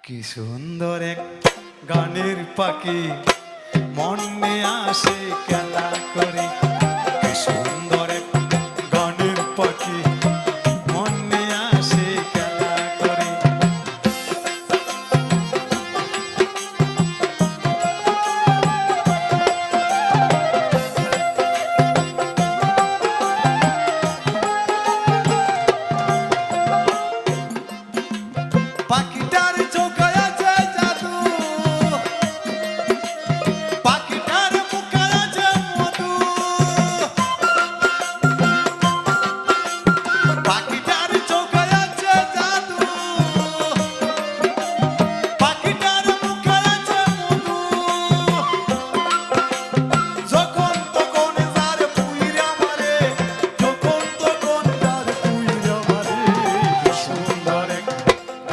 কি সুন্দর এক গানের পাখি মন নিয়ে আসে খেলা করে। কি সুন্দর এক গানের পাখি মন নিয়ে আসে খেলা করে। পাখিটা